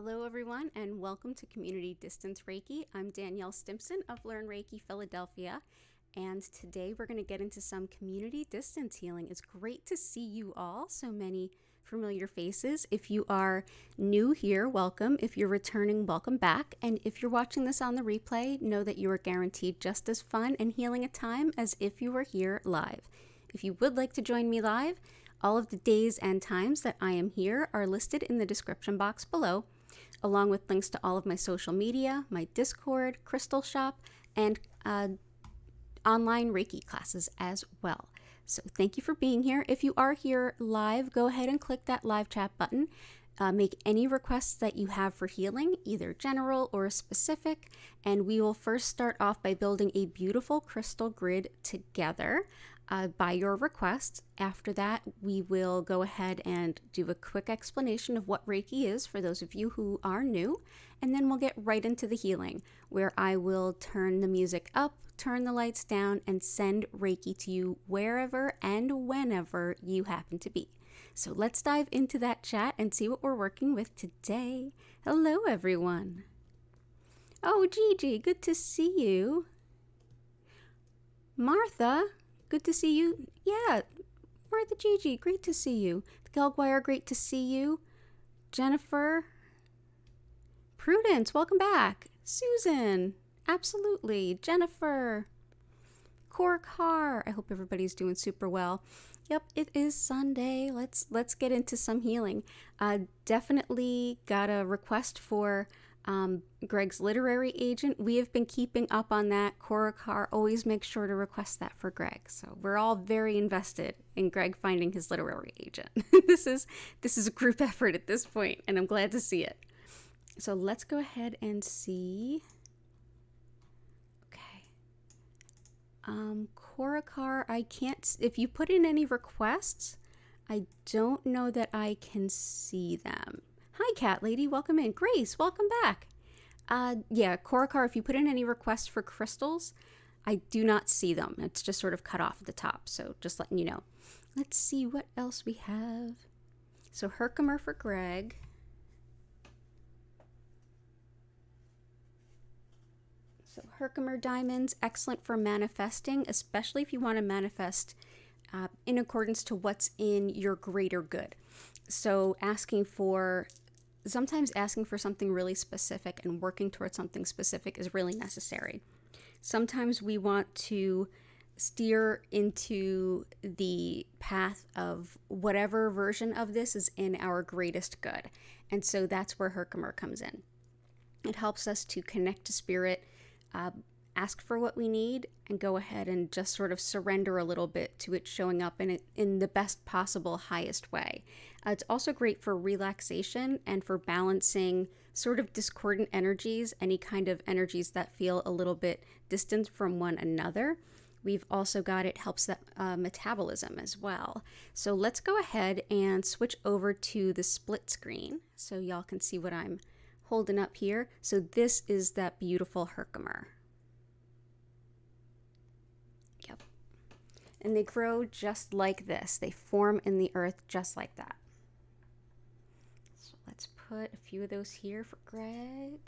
Hello everyone and welcome to Community Distance Reiki. I'm Danielle Stimpson of Learn Reiki Philadelphia, and today we're going to get into some community distance healing. It's great to see you all, so many familiar faces. If you are new here, welcome. If you're returning, welcome back. And if you're watching this on the replay, know that you are guaranteed just as fun and healing a time as if you were here live. If you would like to join me live, all of the days and times that I am here are listed in the description box below, along with links to all of my social media, my Discord, Crystal Shop, and online Reiki classes as well. So thank you for being here. If you are here live, go ahead and click that live chat button. Make any requests that you have for healing, either general or specific, and we will first start off by building a beautiful crystal grid together by your request. After that, we will go ahead and do a quick explanation of what Reiki is for those of you who are new, and then we'll get right into the healing, where I will turn the music up, turn the lights down, and send Reiki to you wherever and whenever you happen to be. So let's dive into that chat and see what we're working with today. Hello, everyone. Oh, Gigi, good to see you. Martha, good to see you. Yeah, Martha Gigi, great to see you. Gelguire, great to see you. Jennifer. Prudence, welcome back. Susan, absolutely. Jennifer. Korkar, I hope everybody's doing super well. Yep, it is Sunday. Let's get into some healing. Definitely got a request for Greg's literary agent. We have been keeping up on that. Korkar always makes sure to request that for Greg. So we're all very invested in Greg finding his literary agent. This is a group effort at this point, and I'm glad to see it. So let's go ahead and see. Korkar, I can't, if you put in any requests, I don't know that I can see them. Hi, Cat Lady, welcome in. Grace, welcome back. Yeah, Korkar, if you put in any requests for crystals, I do not see them. It's just sort of cut off at the top, so just letting you know. Let's see what else we have. So Herkimer for Greg. So Herkimer diamonds, excellent for manifesting, especially if you want to manifest in accordance to what's in your greater good. So sometimes asking for something really specific and working towards something specific is really necessary. Sometimes we want to steer into the path of whatever version of this is in our greatest good. And so that's where Herkimer comes in. It helps us to connect to spirit, ask for what we need, and go ahead and just sort of surrender a little bit to it showing up in the best possible, highest way. It's also great for relaxation and for balancing sort of discordant energies, any kind of energies that feel a little bit distant from one another. We've also got it helps that metabolism as well. So let's go ahead and switch over to the split screen so y'all can see what I'm holding up here. So this is that beautiful Herkimer. Yep. And they grow just like this. They form in the earth just like that. So let's put a few of those here for Greg.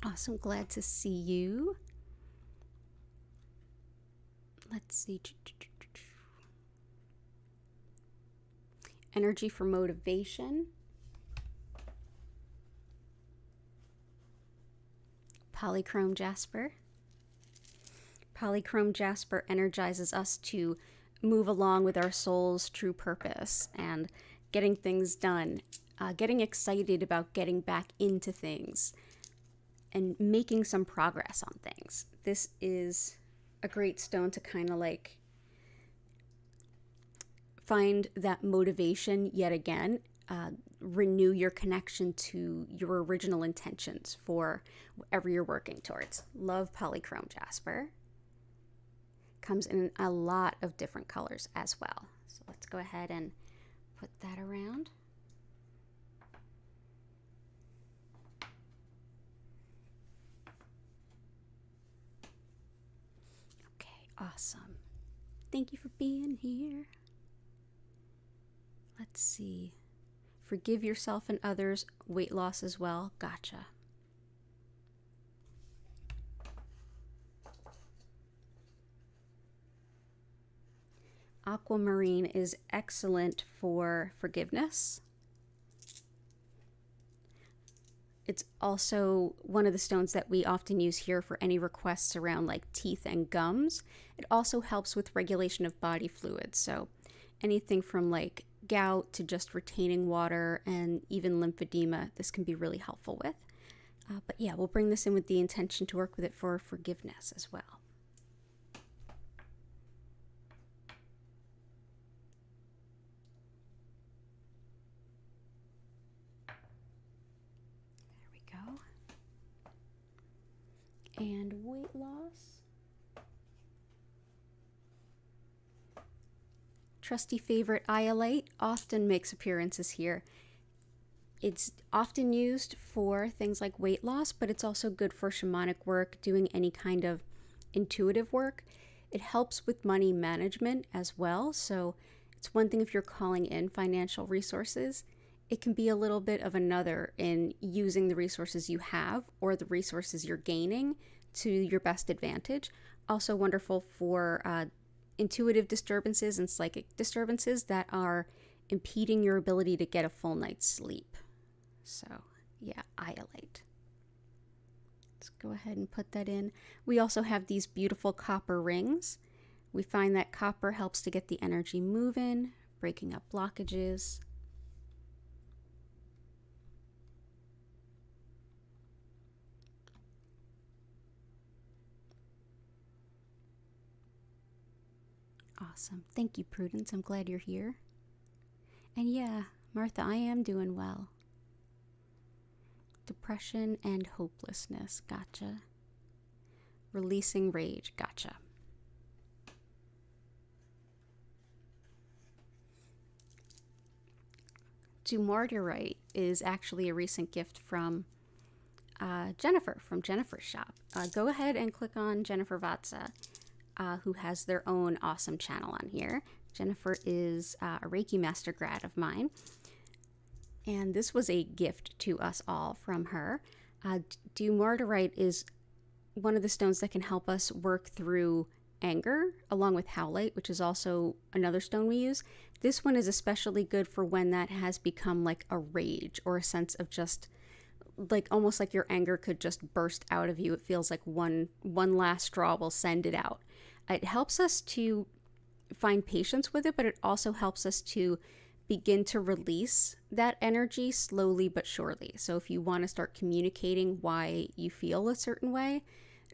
Awesome, glad to see you. Let's see. Energy for motivation. Polychrome jasper. Polychrome jasper energizes us to move along with our soul's true purpose and getting things done, getting excited about getting back into things and making some progress on things. This is a great stone to kind of like find that motivation yet again, renew your connection to your original intentions for whatever you're working towards. Love polychrome jasper. Comes in a lot of different colors as well. So let's go ahead and put that around. Awesome. Thank you for being here. Let's see. Forgive yourself and others. Weight loss as well. Gotcha. Aquamarine is excellent for forgiveness. It's also one of the stones that we often use here for any requests around like teeth and gums. It also helps with regulation of body fluids. So anything from like gout to just retaining water and even lymphedema, this can be really helpful with. But yeah, we'll bring this in with the intention to work with it for forgiveness as well. And weight loss. Trusty favorite iolite often makes appearances here. It's often used for things like weight loss, but it's also good for shamanic work, doing any kind of intuitive work. It helps with money management as well. So it's one thing if you're calling in financial resources. It can be a little bit of another in using the resources you have or the resources you're gaining to your best advantage. Also wonderful for intuitive disturbances and psychic disturbances that are impeding your ability to get a full night's sleep. So yeah, iolite. Let's go ahead and put that in. We also have these beautiful copper rings. We find that copper helps to get the energy moving, breaking up blockages. Awesome. Thank you, Prudence. I'm glad you're here. And yeah, Martha, I am doing well. Depression and hopelessness. Gotcha. Releasing rage. Gotcha. Dumortierite is actually a recent gift from Jennifer, from Jennifer's shop. Go ahead and click on Jennifer Vatsa, who has their own awesome channel on here. Jennifer is a Reiki master grad of mine. And this was a gift to us all from her. Dumortierite is one of the stones that can help us work through anger, along with howlite, which is also another stone we use. This one is especially good for when that has become like a rage or a sense of just like almost like your anger could just burst out of you. It feels like one last straw will send it out. It helps us to find patience with it, but it also helps us to begin to release that energy slowly but surely. So if you want to start communicating why you feel a certain way,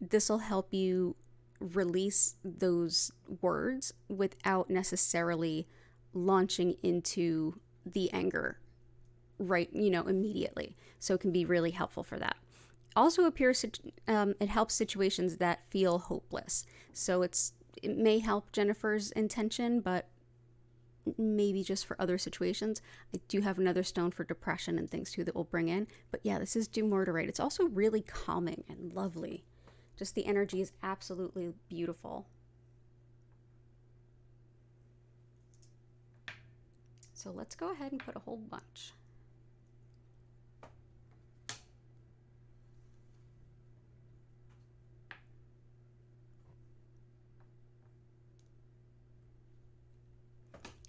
this will help you release those words without necessarily launching into the anger right, immediately. So it can be really helpful for that. Also appears, it helps situations that feel hopeless. So it may help Jennifer's intention, but maybe just for other situations. I do have another stone for depression and things too that we'll bring in. But yeah, this is Dumortierite. It's also really calming and lovely. Just the energy is absolutely beautiful. So let's go ahead and put a whole bunch.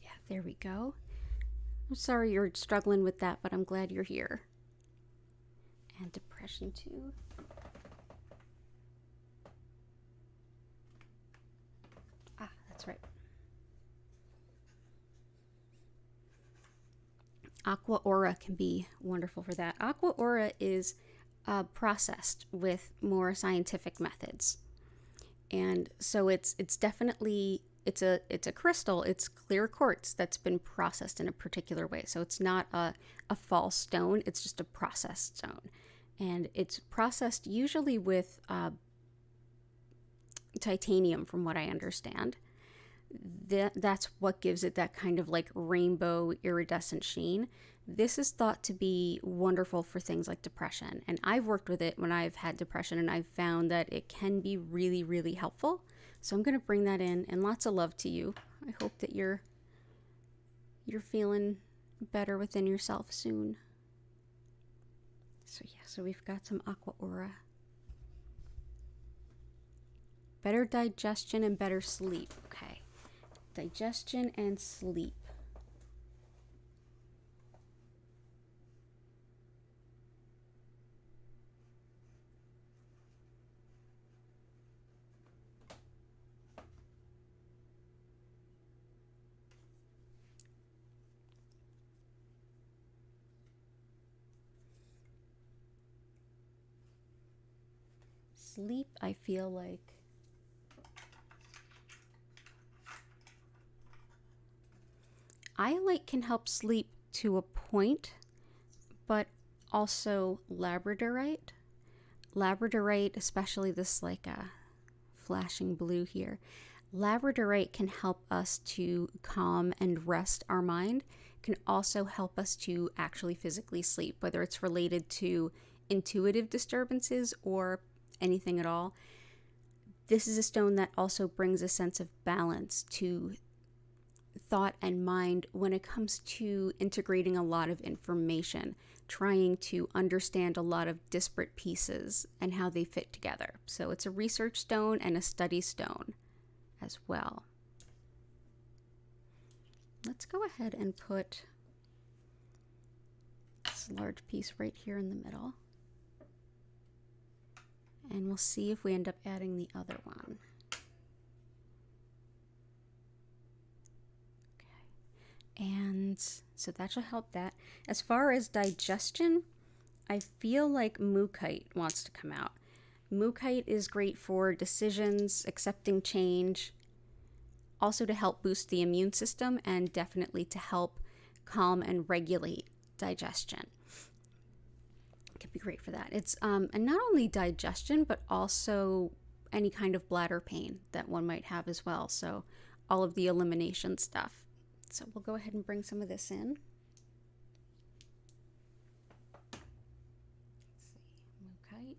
Yeah, there we go. I'm sorry you're struggling with that, but I'm glad you're here. And depression too. Ah, that's right. Aqua Aura can be wonderful for that. Aqua Aura is processed with more scientific methods, and so it's definitely it's a crystal. It's clear quartz that's been processed in a particular way. So it's not a false stone. It's just a processed stone, and it's processed usually with titanium, from what I understand. That's what gives it that kind of like rainbow iridescent sheen. This is thought to be wonderful for things like depression, and I've worked with it when I've had depression, and I've found that it can be really, really helpful So I'm going to bring that in, and lots of love to you. I hope that you're feeling better within yourself soon. So yeah, so we've got some aqua aura. Better digestion and better sleep. Okay. Digestion and sleep. Sleep, I feel like iolite can help sleep to a point, but also labradorite. Labradorite, especially this like a flashing blue here. Labradorite can help us to calm and rest our mind. Can also help us to actually physically sleep, whether it's related to intuitive disturbances or anything at all. This is a stone that also brings a sense of balance to thought and mind when it comes to integrating a lot of information, trying to understand a lot of disparate pieces and how they fit together. So it's a research stone and a study stone as well. Let's go ahead and put this large piece right here in the middle. And we'll see if we end up adding the other one. Okay. And so that should help that. As far as digestion, I feel like mookaite wants to come out. Mookaite is great for decisions, accepting change, also to help boost the immune system, and definitely to help calm and regulate digestion. Can be great for that. It's and not only digestion, but also any kind of bladder pain that one might have as well. So all of the elimination stuff. So we'll go ahead and bring some of this in. Let's see, mookaite.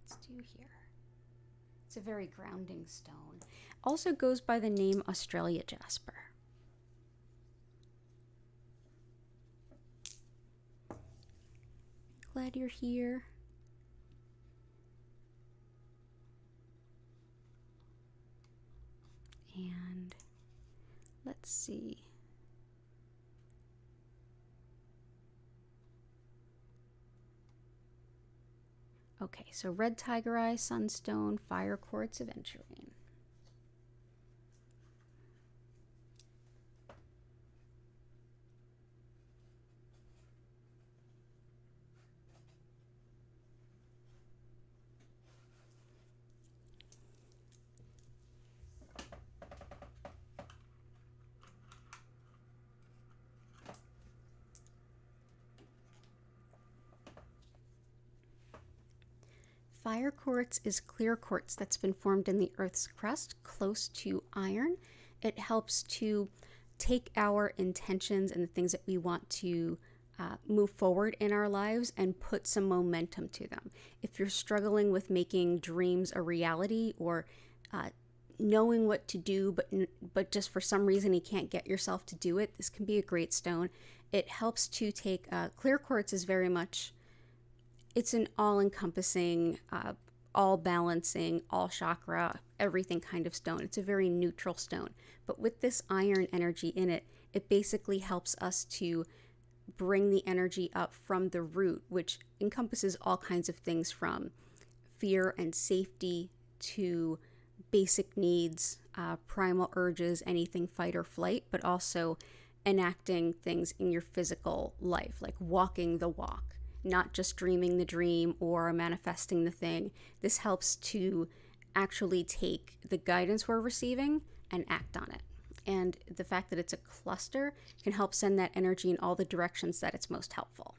Let's do here. It's a very grounding stone. Also goes by the name Australia jasper. Glad you're here. And let's see. Okay, so red tiger eye, sunstone, fire quartz, aventurine. Fire quartz is clear quartz that's been formed in the Earth's crust close to iron. It helps to take our intentions and the things that we want to move forward in our lives and put some momentum to them. If you're struggling with making dreams a reality, or knowing what to do, but just for some reason you can't get yourself to do it, this can be a great stone. It helps to take, clear quartz is very much, it's an all-encompassing, all-balancing, all-chakra, everything kind of stone. It's a very neutral stone. But with this iron energy in it, it basically helps us to bring the energy up from the root, which encompasses all kinds of things from fear and safety to basic needs, primal urges, anything fight or flight, but also enacting things in your physical life, like walking the walk. Not just dreaming the dream or manifesting the thing. This helps to actually take the guidance we're receiving and act on it. And the fact that it's a cluster can help send that energy in all the directions that it's most helpful.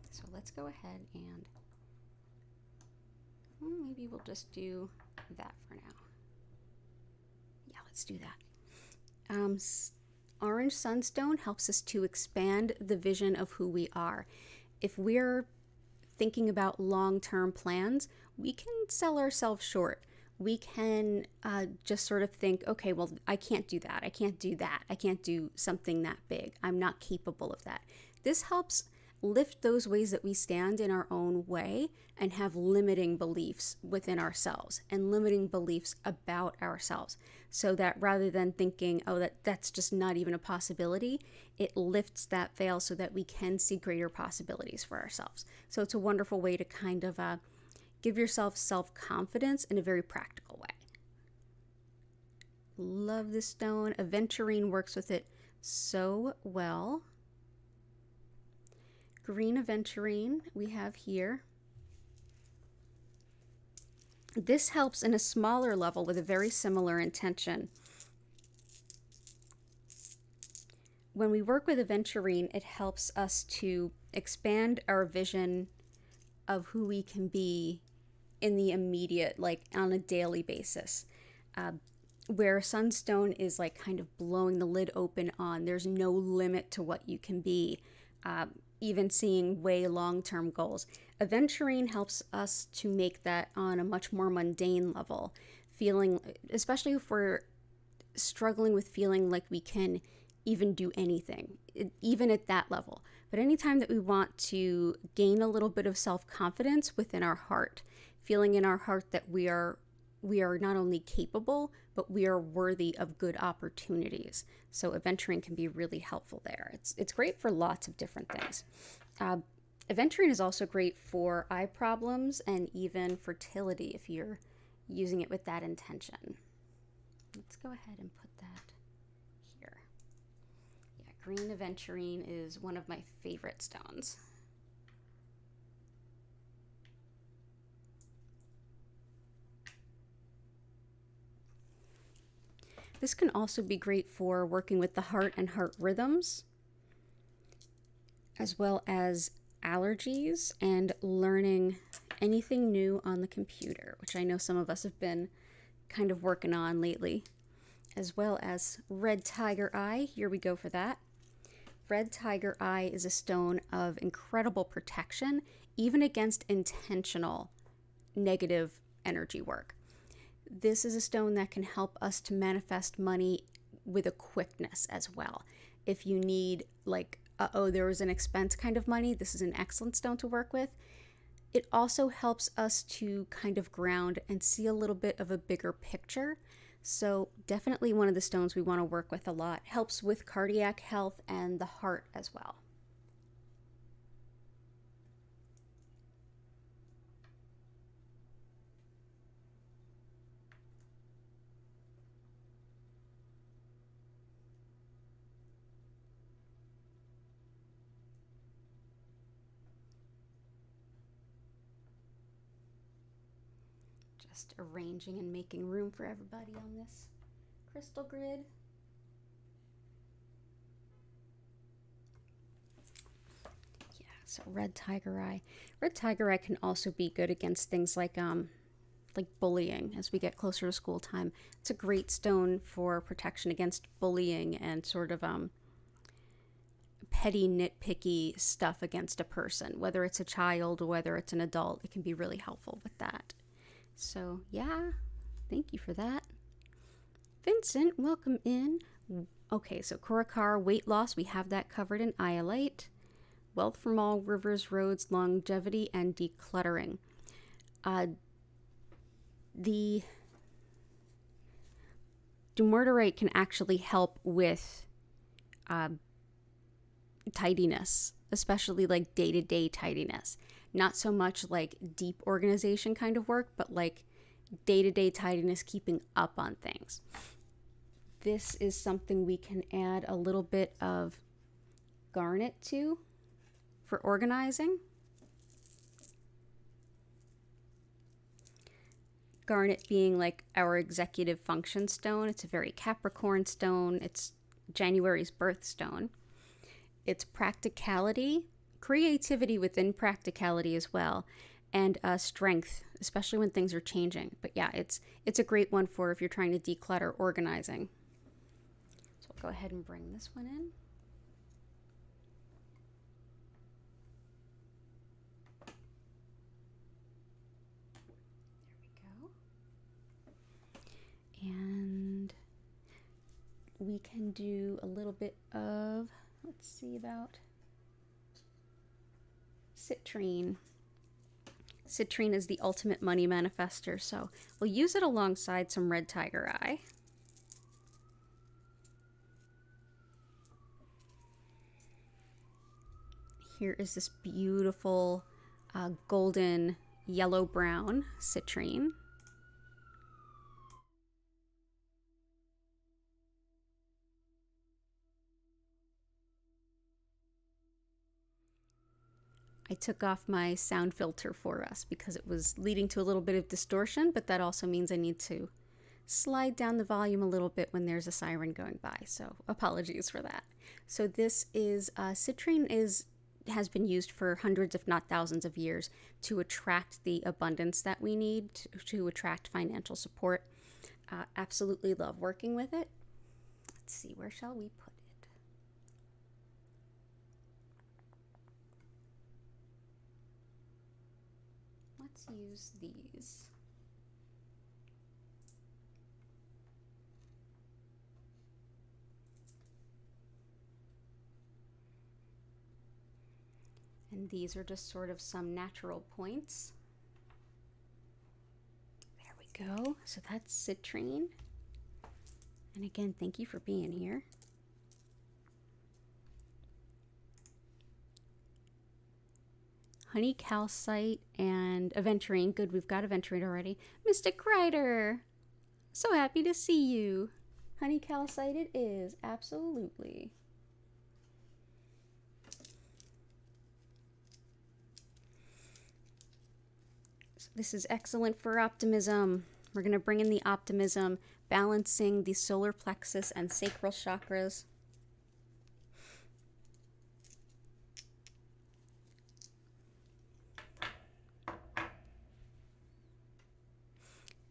So let's go ahead and maybe we'll just do that for now. Yeah, let's do that. Orange sunstone helps us to expand the vision of who we are. If we're thinking about long-term plans, we can sell ourselves short. We can just sort of think, okay, well, I can't do that. I can't do that. I can't do something that big. I'm not capable of that. This helps lift those ways that we stand in our own way and have limiting beliefs within ourselves and limiting beliefs about ourselves, so that rather than thinking, oh, that's just not even a possibility, it lifts that veil so that we can see greater possibilities for ourselves. So it's a wonderful way to kind of give yourself self-confidence in a very practical way. Love this stone. Aventurine works with it so well. Green aventurine we have here. This helps in a smaller level with a very similar intention. When we work with aventurine, it helps us to expand our vision of who we can be in the immediate, like on a daily basis. Where sunstone is like kind of blowing the lid open on, there's no limit to what you can be. Even seeing way long-term goals. Aventurine helps us to make that on a much more mundane level, feeling, especially if we're struggling with feeling like we can even do anything, even at that level. But anytime that we want to gain a little bit of self-confidence within our heart, feeling in our heart that we are not only capable, but we are worthy of good opportunities. So aventurine can be really helpful there. It's great for lots of different things. Aventurine is also great for eye problems and even fertility if you're using it with that intention. Let's go ahead and put that here. Yeah, green aventurine is one of my favorite stones. This can also be great for working with the heart and heart rhythms, as well as allergies and learning anything new on the computer, which I know some of us have been kind of working on lately, as well as red tiger eye. Here we go for that. Red tiger eye is a stone of incredible protection, even against intentional negative energy work. This is a stone that can help us to manifest money with a quickness as well. If you need like, there was an expense kind of money, this is an excellent stone to work with. It also helps us to kind of ground and see a little bit of a bigger picture. So definitely one of the stones we want to work with a lot. Helps with cardiac health and the heart as well. Just arranging and making room for everybody on this crystal grid. Yeah, so red tiger eye. Red tiger eye can also be good against things like bullying as we get closer to school time. It's a great stone for protection against bullying and sort of petty nitpicky stuff against a person, whether it's a child or whether it's an adult. It can be really helpful with that. So yeah, thank you for that. Vincent, welcome in. Okay, so Korakar, weight loss, we have that covered in iolite. Wealth from all rivers, roads, longevity, and decluttering. The dumortierite can actually help with tidiness, especially like day-to-day tidiness. Not so much like deep organization kind of work, but like day-to-day tidiness, keeping up on things. This is something we can add a little bit of garnet to for organizing. Garnet being like our executive function stone. It's a very Capricorn stone. It's January's birthstone. It's practicality, creativity within practicality as well, and strength, especially when things are changing. But yeah, it's a great one for if you're trying to declutter organizing. So I'll go ahead and bring this one in. we can do a little bit of, let's see, about citrine. Citrine is the ultimate money manifester, so we'll use it alongside some red tiger eye. Here is this beautiful golden yellow-brown citrine. I took off my sound filter for us because it was leading to a little bit of distortion, but that also means I need to slide down the volume a little bit when there's a siren going by, so apologies for that. So this is, citrine has been used for hundreds if not thousands of years to attract the abundance that we need, to attract financial support. Absolutely love working with it. Let's see, where shall we put it? Let's use these. And these are just sort of some natural points. There we go. So that's citrine. And again, thank you for being here. Honey calcite and aventurine. Good, we've got aventurine already. Mystic Rider, so happy to see you. Honey calcite it is, absolutely. So this is excellent for optimism. We're going to bring in the optimism, balancing the solar plexus and sacral chakras.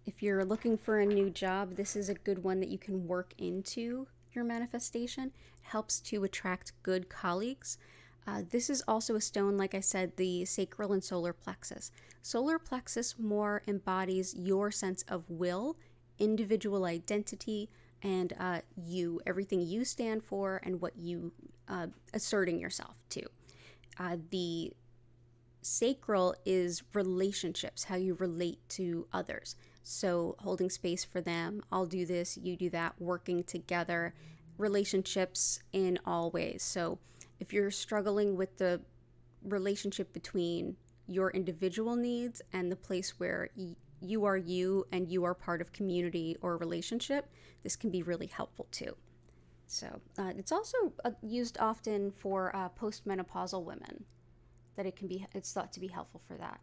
If you're looking for a new job, this is a good one that you can work into your manifestation. It helps to attract good colleagues. This is also a stone, like I said, the sacral and solar plexus. Solar plexus more embodies your sense of will, individual identity, and everything you stand for and what you asserting yourself to. The sacral is relationships, how you relate to others. So holding space for them, I'll do this, you do that, working together, relationships in all ways. So if you're struggling with the relationship between your individual needs and the place where you are you and you are part of community or relationship, this can be really helpful too. So it's also used often for postmenopausal women, that it's thought to be helpful for that.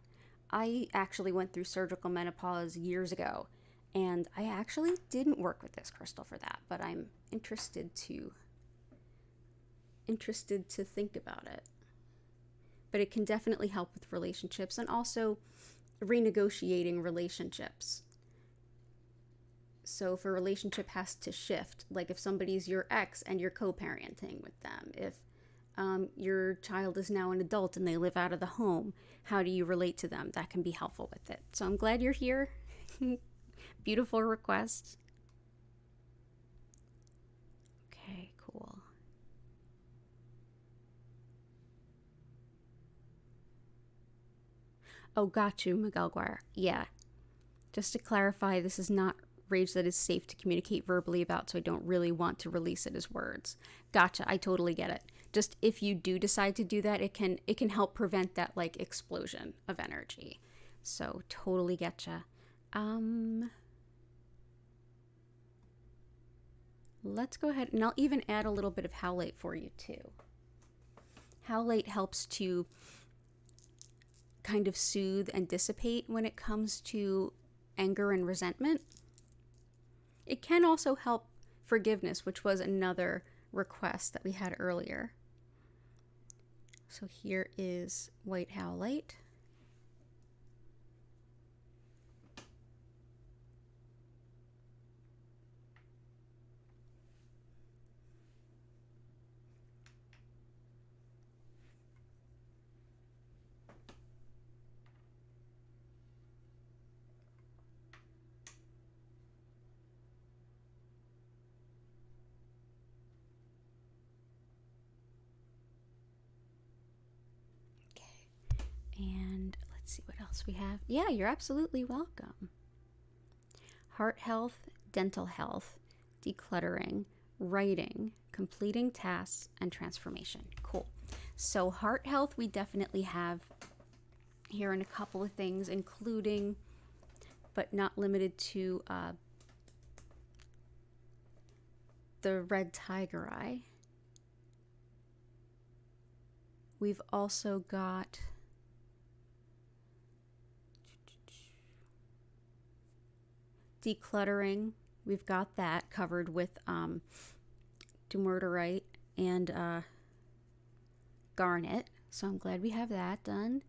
I actually went through surgical menopause years ago, and I actually didn't work with this crystal for that, but I'm interested to think about it. But it can definitely help with relationships and also renegotiating relationships. So if a relationship has to shift, like if somebody's your ex and you're co-parenting with them, if your child is now an adult and they live out of the home, how do you relate to them? That can be helpful with it. So I'm glad you're here. Beautiful request. Okay, cool. Oh, got you, Miguel Guire. Yeah. Just to clarify, this is not rage that is safe to communicate verbally about, so I don't really want to release it as words. Gotcha. I totally get it. Just if you do decide to do that, it can help prevent that like explosion of energy. So totally getcha. Let's go ahead and I'll even add a little bit of howlite for you too. Howlite helps to kind of soothe and dissipate when it comes to anger and resentment. It can also help forgiveness, which was another request that we had earlier. So here is white howlite. And let's see what else we have. Yeah, you're absolutely welcome. Heart health, dental health, decluttering, writing, completing tasks, and transformation. Cool. So heart health, we definitely have here in a couple of things, including, but not limited to, the red tiger eye. We've also got decluttering. We've got that covered with dumortierite and garnet. So I'm glad we have that done.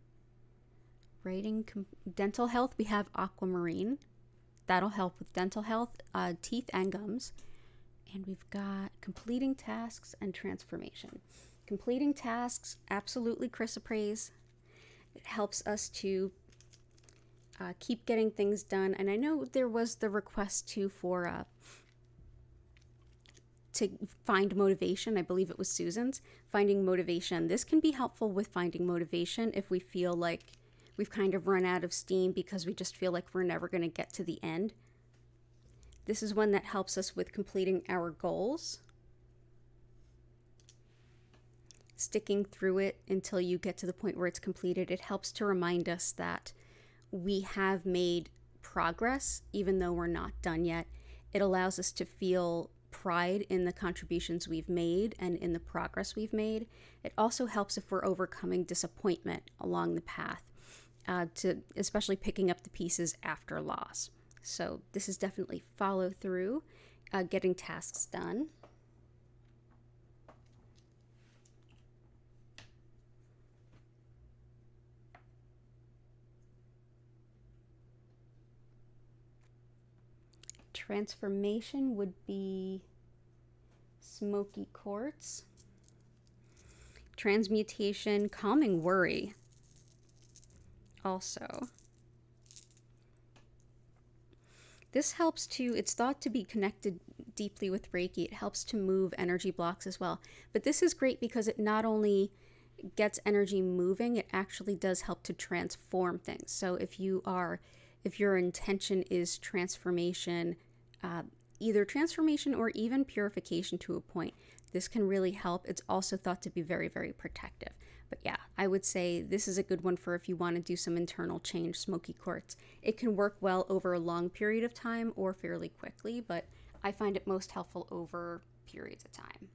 Writing, dental health, we have aquamarine. That'll help with dental health, teeth and gums. And we've got completing tasks and transformation. Completing tasks, absolutely chrysoprase. It helps us to keep getting things done. And I know there was the request too for to find motivation. I believe it was Susan's, finding motivation. This can be helpful with finding motivation if we feel like we've kind of run out of steam because we just feel like we're never going to get to the end. This is one that helps us with completing our goals. Sticking through it until you get to the point where it's completed. It helps to remind us that we have made progress, even though we're not done yet. It allows us to feel pride in the contributions we've made and in the progress we've made. It also helps if we're overcoming disappointment along the path, to especially picking up the pieces after loss. So this is definitely follow through, getting tasks done. Transformation would be smoky quartz. Transmutation, calming worry. Also, this helps to, it's thought to be connected deeply with Reiki. It helps to move energy blocks as well. But this is great because it not only gets energy moving, it actually does help to transform things. So if your intention is transformation, either transformation or even purification to a point, this can really help. It's also thought to be very, very protective. But yeah, I would say this is a good one for if you want to do some internal change, smoky quartz. It can work well over a long period of time or fairly quickly, but I find it most helpful over periods of time.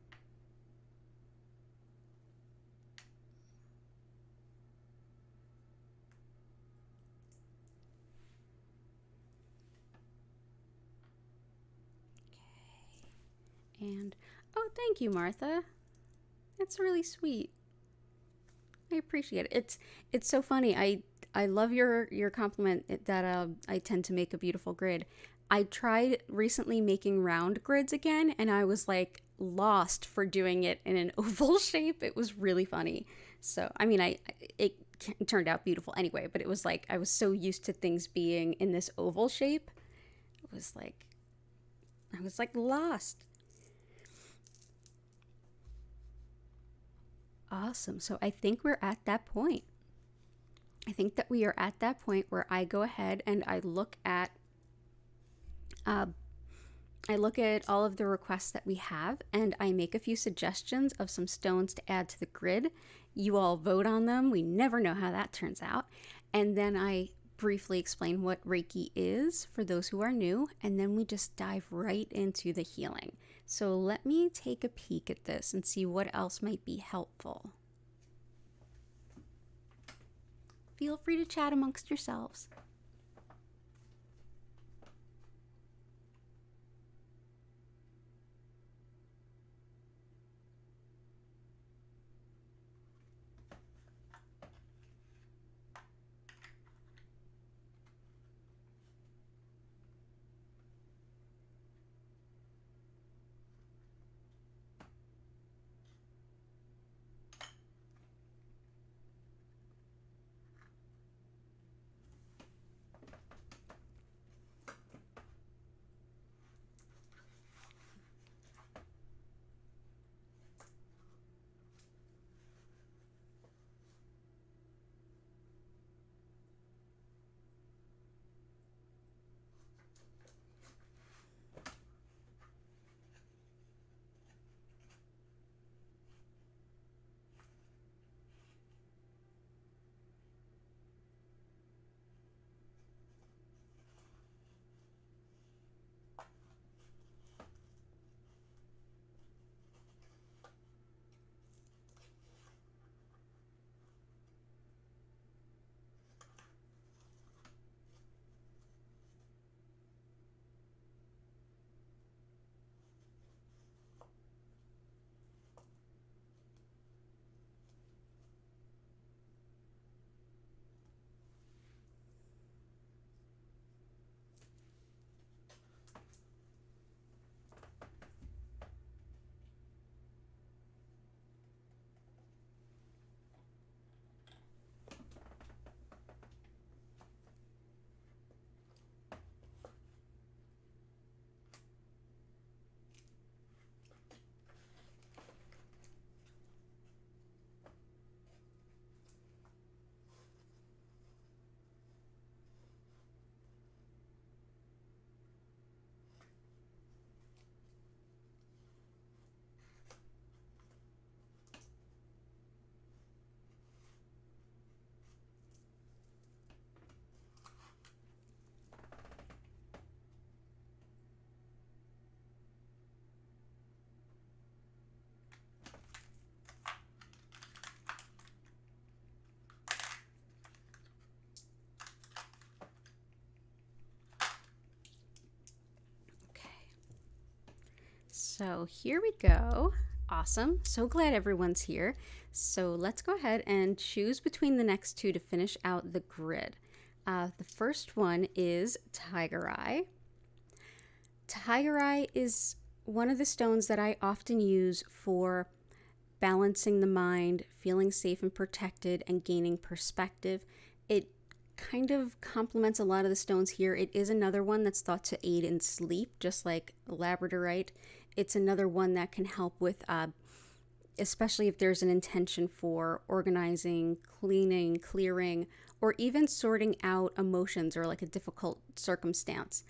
Okay. And, oh, thank you, Martha. That's really sweet. I appreciate it. It's so funny. I love your compliment that I tend to make a beautiful grid. I tried recently making round grids again, and I was like lost for doing it in an oval shape. It was really funny. So, I mean, it turned out beautiful anyway, but it was like I was so used to things being in this oval shape. I was like lost. Awesome. So I think we're at that point. I think that we are at that point where I go ahead and I look at all of the requests that we have, and I make a few suggestions of some stones to add to the grid. You all vote on them. We never know how that turns out. And then I briefly explain what Reiki is for those who are new, and then we just dive right into the healing. So let me take a peek at this and see what else might be helpful. Feel free to chat amongst yourselves. So here we go. Awesome. So glad everyone's here. So let's go ahead and choose between the next two to finish out the grid. The first one is Tiger Eye. Tiger Eye is one of the stones that I often use for balancing the mind, feeling safe and protected, and gaining perspective. It kind of complements a lot of the stones here. It is another one that's thought to aid in sleep, just like labradorite. It's another one that can help with, especially if there's an intention for organizing, cleaning, clearing, or even sorting out emotions or like a difficult circumstance.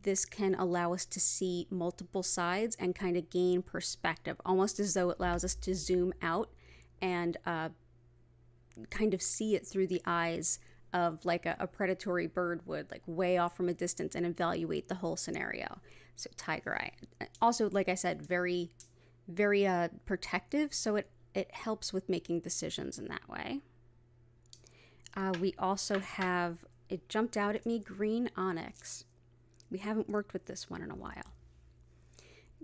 This can allow us to see multiple sides and kind of gain perspective, almost as though it allows us to zoom out and kind of see it through the eyes of like a predatory bird would, like way off from a distance, and evaluate the whole scenario. So Tiger Eye. Also, like I said, very, very protective, so it helps with making decisions in that way. We also have, it jumped out at me, green onyx. We haven't worked with this one in a while.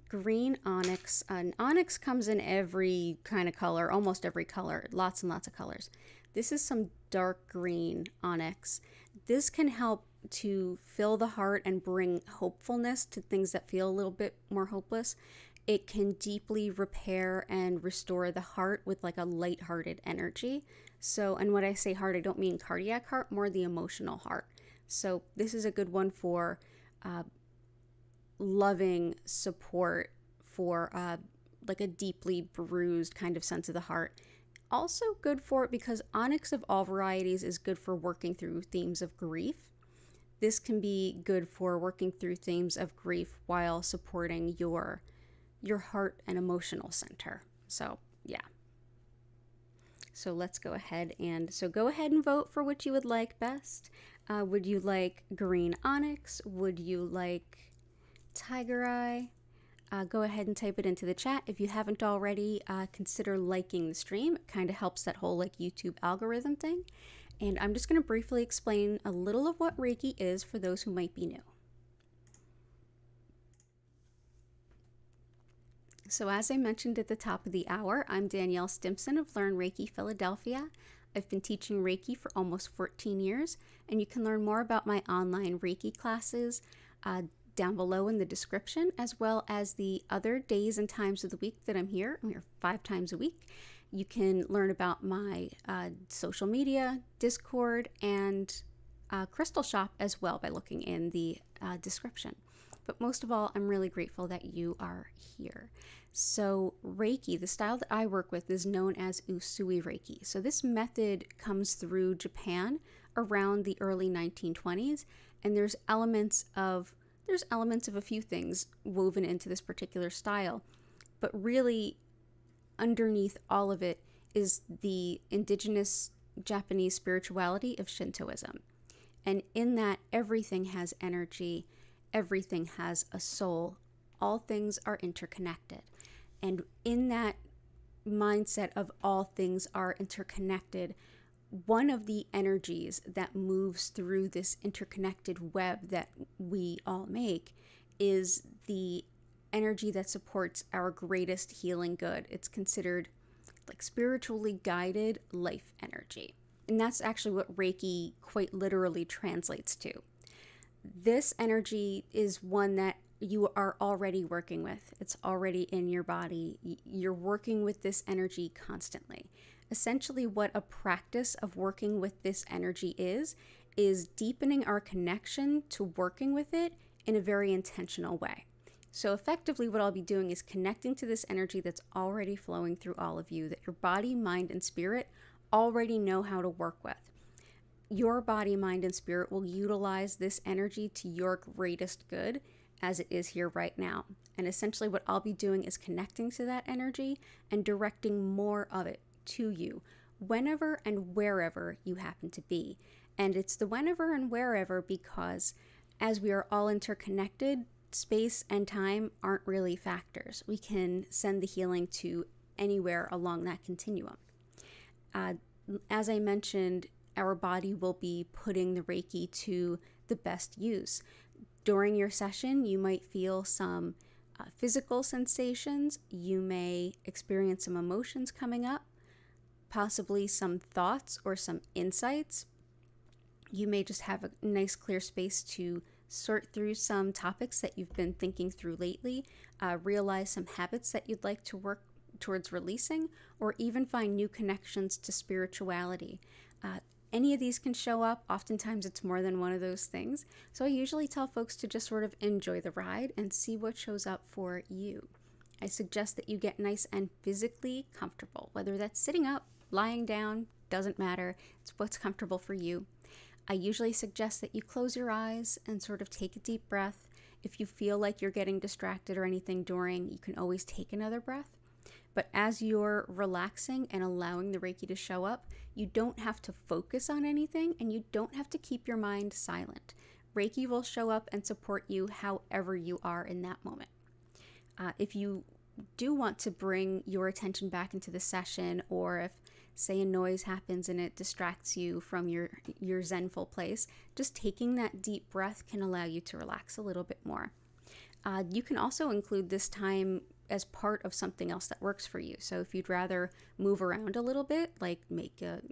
Green onyx. Onyx comes in every kind of color, almost every color, lots and lots of colors. This is some dark green onyx. This can help to fill the heart and bring hopefulness to things that feel a little bit more hopeless. It can deeply repair and restore the heart with like a lighthearted energy. So, and when I say heart, I don't mean cardiac heart, more the emotional heart. So this is a good one for loving support for like a deeply bruised kind of sense of the heart. Also good for it because onyx of all varieties is good for working through themes of grief. This can be good for working through themes of grief while supporting your heart and emotional center. So yeah. So let's go ahead and vote for what you would like best. Would you like green onyx? Would you like Tiger Eye? Go ahead and type it into the chat. If you haven't already, consider liking the stream. It kind of helps that whole like YouTube algorithm thing. And I'm just going to briefly explain a little of what Reiki is for those who might be new. So as I mentioned at the top of the hour, I'm Danielle Stimpson of Learn Reiki Philadelphia. I've been teaching Reiki for almost 14 years, and you can learn more about my online Reiki classes down below in the description, as well as the other days and times of the week that I'm here. I'm here 5 times a week. You can learn about my social media, Discord, and Crystal Shop as well by looking in the description. But most of all, I'm really grateful that you are here. So Reiki, the style that I work with, is known as Usui Reiki. So this method comes through Japan around the early 1920s, and there's elements of a few things woven into this particular style. But really, underneath all of it is the indigenous Japanese spirituality of Shintoism. And in that, everything has energy, everything has a soul, all things are interconnected. And in that mindset of all things are interconnected, one of the energies that moves through this interconnected web that we all make is the energy that supports our greatest healing good. It's considered like spiritually guided life energy. And that's actually what Reiki quite literally translates to. This energy is one that you are already working with. It's already in your body. You're working with this energy constantly. Essentially, what a practice of working with this energy is deepening our connection to working with it in a very intentional way. So effectively, what I'll be doing is connecting to this energy that's already flowing through all of you, that your body, mind, and spirit already know how to work with. Your body, mind, and spirit will utilize this energy to your greatest good as it is here right now. And essentially what I'll be doing is connecting to that energy and directing more of it to you whenever and wherever you happen to be. And it's the whenever and wherever because as we are all interconnected, space and time aren't really factors. We can send the healing to anywhere along that continuum. As I mentioned, our body will be putting the Reiki to the best use. During your session, you might feel some Physical sensations, you may experience some emotions coming up, possibly some thoughts or some insights. You may just have a nice clear space to sort through some topics that you've been thinking through lately, realize some habits that you'd like to work towards releasing, or even find new connections to spirituality. Any of these can show up. Oftentimes it's more than one of those things. So I usually tell folks to just sort of enjoy the ride and see what shows up for you. I suggest that you get nice and physically comfortable, whether that's sitting up, lying down, doesn't matter. It's what's comfortable for you. I usually suggest that you close your eyes and sort of take a deep breath. If you feel like you're getting distracted or anything during, you can always take another breath. But as you're relaxing and allowing the Reiki to show up, you don't have to focus on anything and you don't have to keep your mind silent. Reiki will show up and support you however you are in that moment. If you do want to bring your attention back into the session, or if, say, a noise happens and it distracts you from your zenful place, just taking that deep breath can allow you to relax a little bit more. You can also include this time as part of something else that works for you. So if you'd rather move around a little bit, like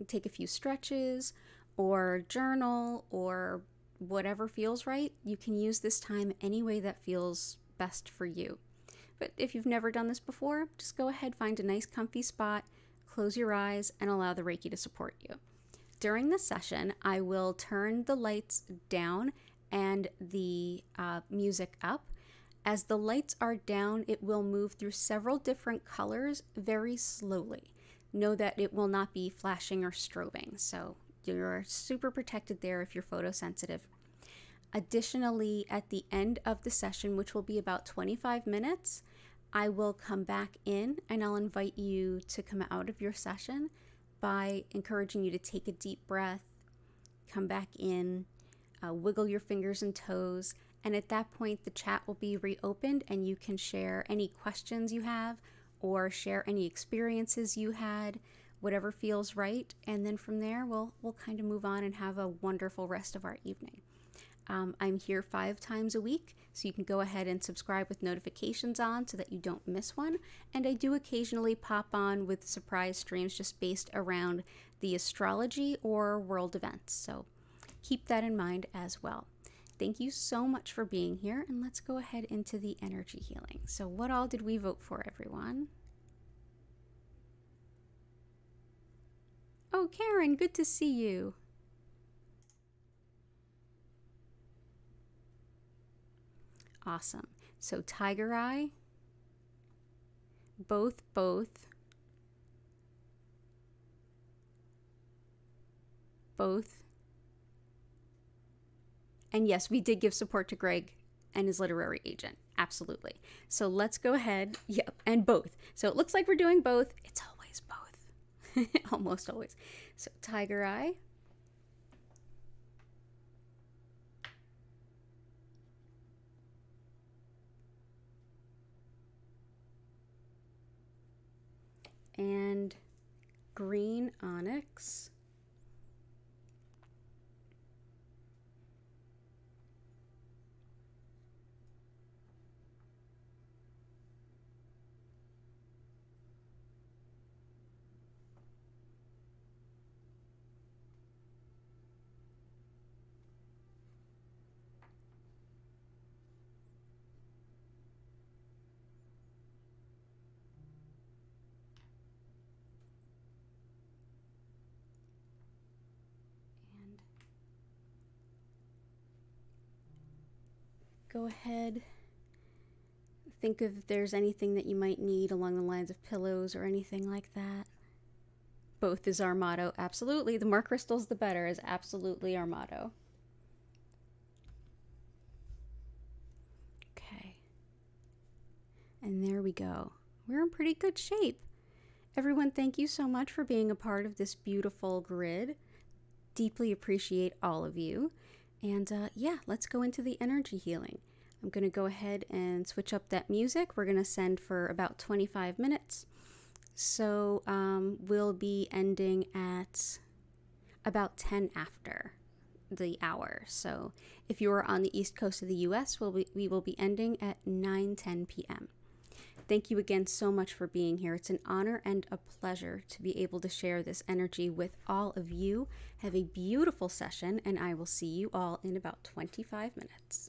take a few stretches or journal or whatever feels right, you can use this time any way that feels best for you. But if you've never done this before, just go ahead, find a nice comfy spot, close your eyes, and allow the Reiki to support you. During the session, I will turn the lights down and the music up. As the lights are down, it will move through several different colors very slowly. Know that it will not be flashing or strobing, so you're super protected there if you're photosensitive. Additionally, at the end of the session, which will be about 25 minutes, I will come back in and I'll invite you to come out of your session by encouraging you to take a deep breath, come back in, wiggle your fingers and toes, and at that point the chat will be reopened and you can share any questions you have or share any experiences you had, whatever feels right, and then from there we'll kind of move on and have a wonderful rest of our evening. I'm here 5 times a week, so you can go ahead and subscribe with notifications on so that you don't miss one. And I do occasionally pop on with surprise streams just based around the astrology or world events. So keep that in mind as well. Thank you so much for being here, and let's go ahead into the energy healing. So what all did we vote for, everyone? Oh, Karen, good to see you. Awesome. So Tiger Eye, both, and yes, we did give support to Greg and his literary agent. Absolutely. So let's go ahead. Yep, and both. So it looks like we're doing both. It's always both. Almost always. So Tiger Eye. And green onyx. Go ahead, think if there's anything that you might need along the lines of pillows or anything like that. Both is our motto. Absolutely. The more crystals, the better is absolutely our motto. Okay. And there we go. We're in pretty good shape. Everyone, thank you so much for being a part of this beautiful grid. Deeply appreciate all of you. And yeah, let's go into the energy healing. I'm going to go ahead and switch up that music. We're going to send for about 25 minutes. So we'll be ending at about 10 after. the hour. So if you are on the East Coast of the US, we will be ending at 9:10 p.m. Thank you again so much for being here. It's an honor and a pleasure to be able to share this energy with all of you. Have a beautiful session, and I will see you all in about 25 minutes.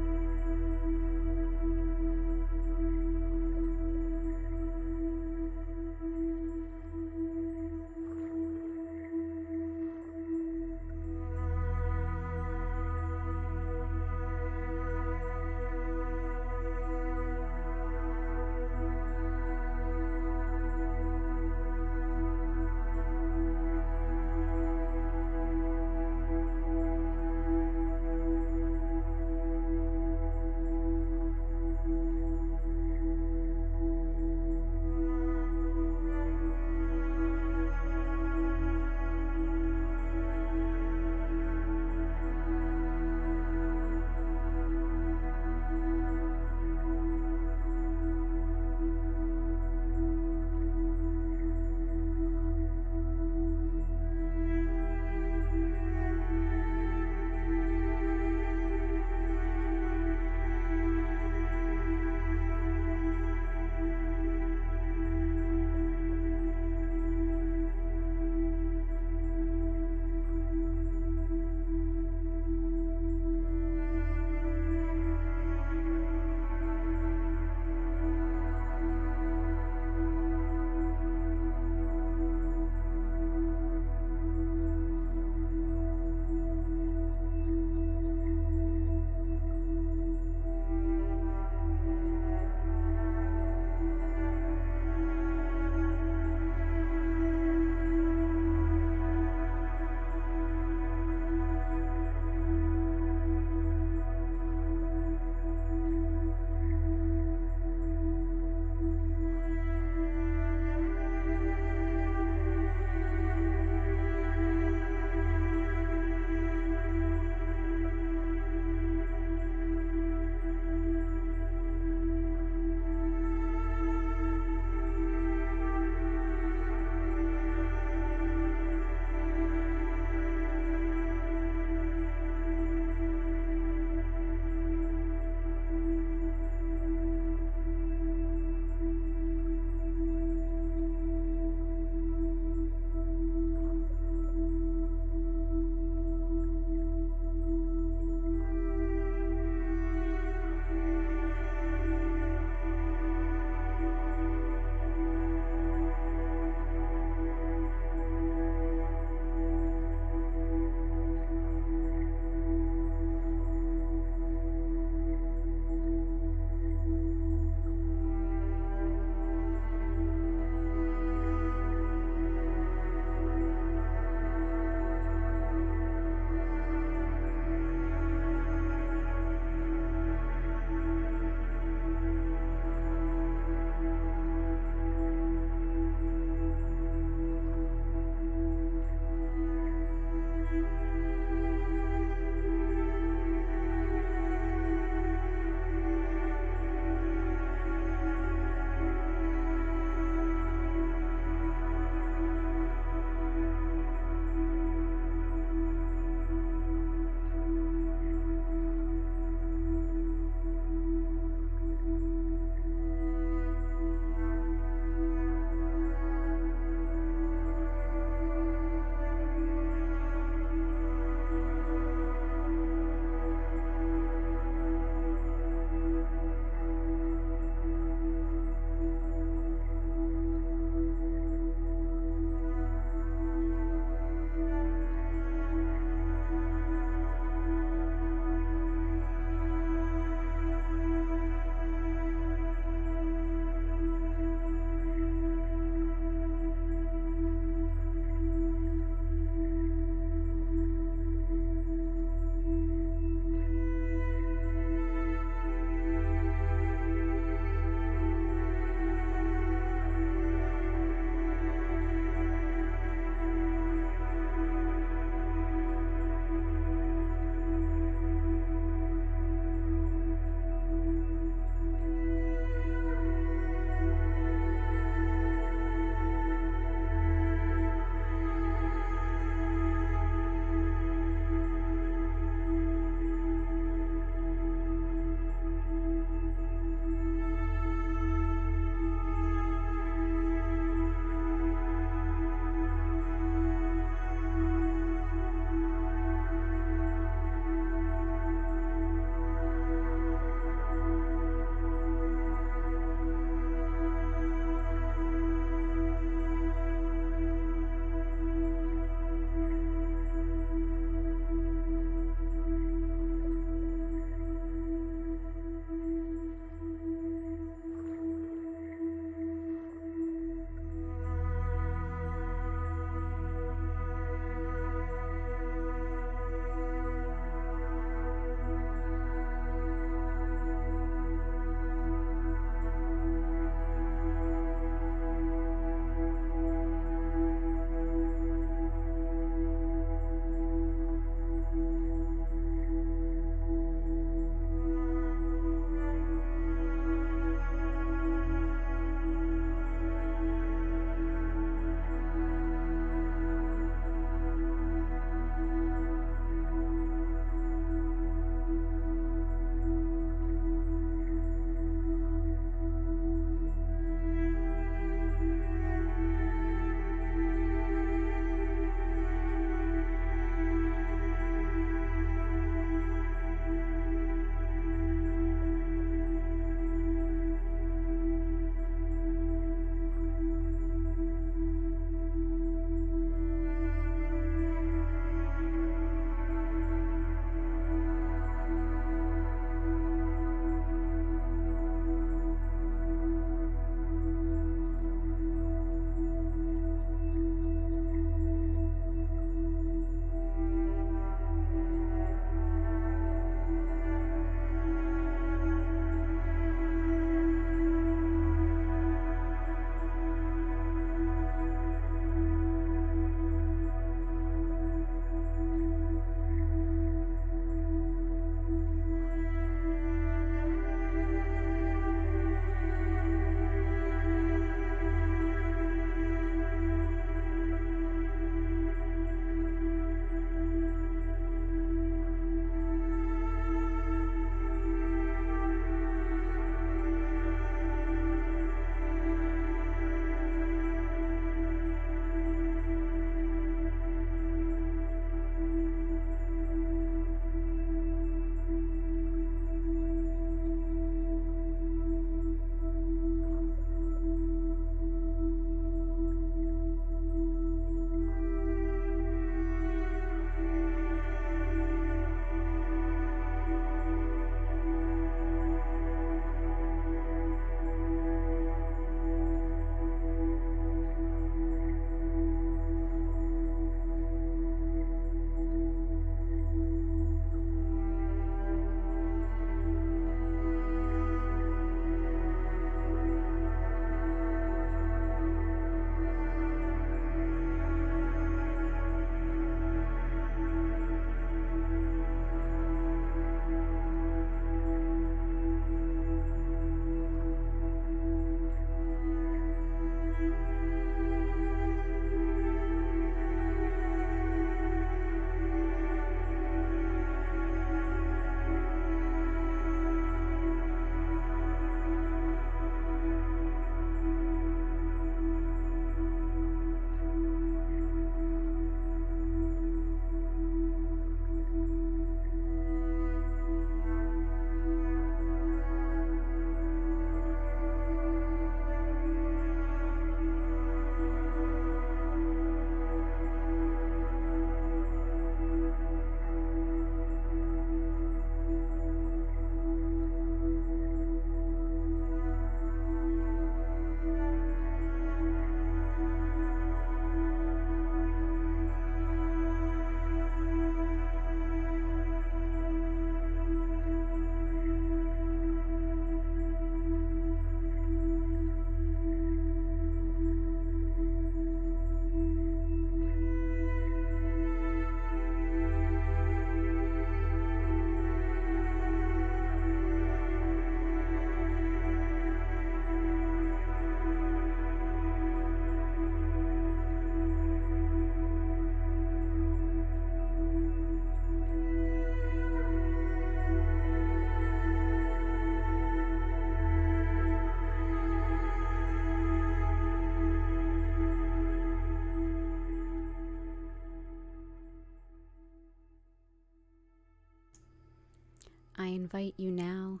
I invite you now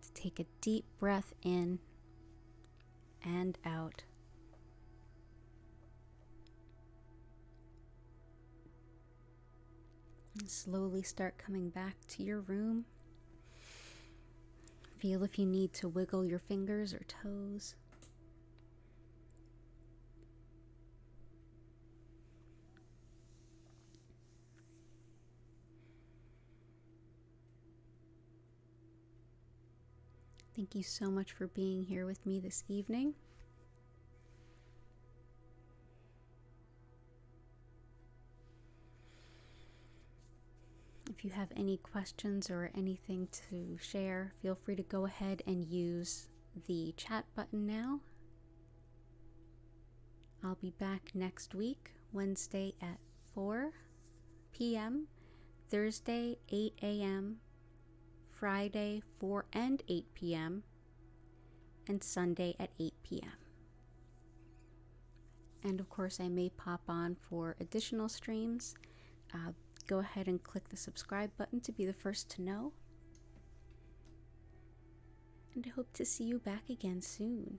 to take a deep breath in and out. And slowly start coming back to your room. Feel if you need to wiggle your fingers or toes. Thank you so much for being here with me this evening. If you have any questions or anything to share, feel free to go ahead and use the chat button now. I'll be back next week, Wednesday at 4 p.m., Thursday 8 a.m., Friday 4 and 8 p.m., and Sunday at 8 p.m. And of course, I may pop on for additional streams. Go ahead and click the subscribe button to be the first to know. And I hope to see you back again soon.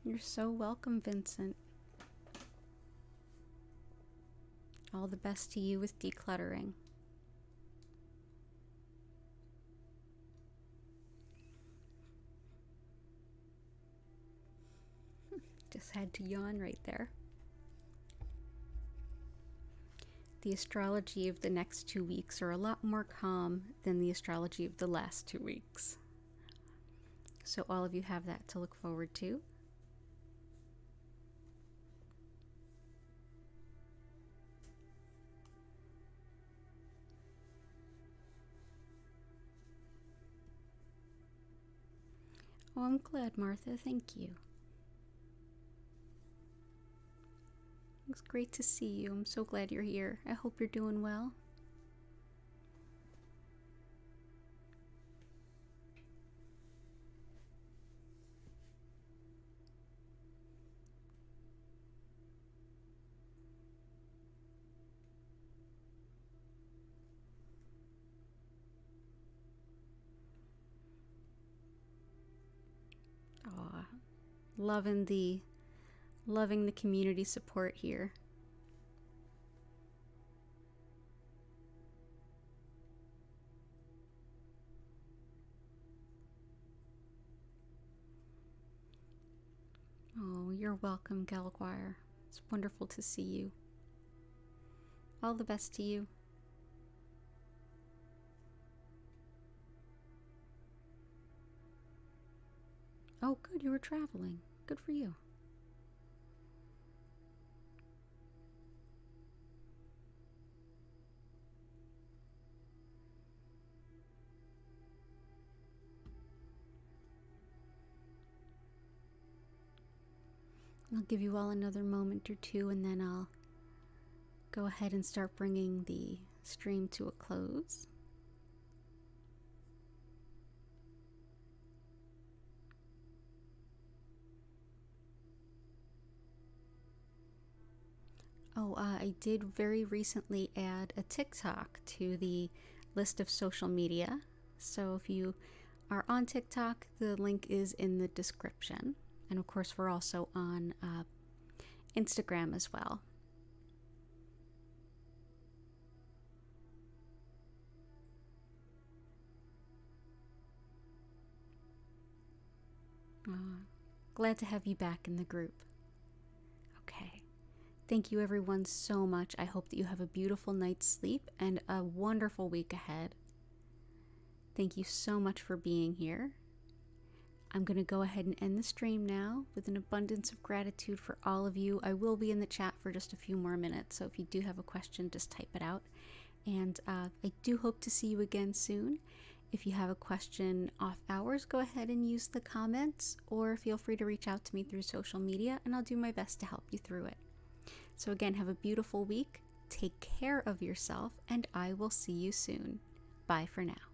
You're so welcome, Vincent. All the best to you with decluttering. Just had to yawn right there. The astrology of the next 2 weeks are a lot more calm than the astrology of the last 2 weeks. So all of you have that to look forward to. Oh, I'm glad, Martha. Thank you. It's great to see you. I'm so glad you're here. I hope you're doing well. Aw, loving the community support here. Oh, you're welcome, Galguire. It's wonderful to see you. All the best to you. Oh, good, you were traveling. Good for you. I'll give you all another moment or two, and then I'll go ahead and start bringing the stream to a close. Oh, I did very recently add a TikTok to the list of social media. So if you are on TikTok, the link is in the description. And of course, we're also on Instagram as well. Glad to have you back in the group. Okay. Thank you everyone so much. I hope that you have a beautiful night's sleep and a wonderful week ahead. Thank you so much for being here. I'm going to go ahead and end the stream now with an abundance of gratitude for all of you. I will be in the chat for just a few more minutes, so if you do have a question, just type it out. And I do hope to see you again soon. If you have a question off hours, go ahead and use the comments, or feel free to reach out to me through social media, and I'll do my best to help you through it. So again, have a beautiful week. Take care of yourself, and I will see you soon. Bye for now.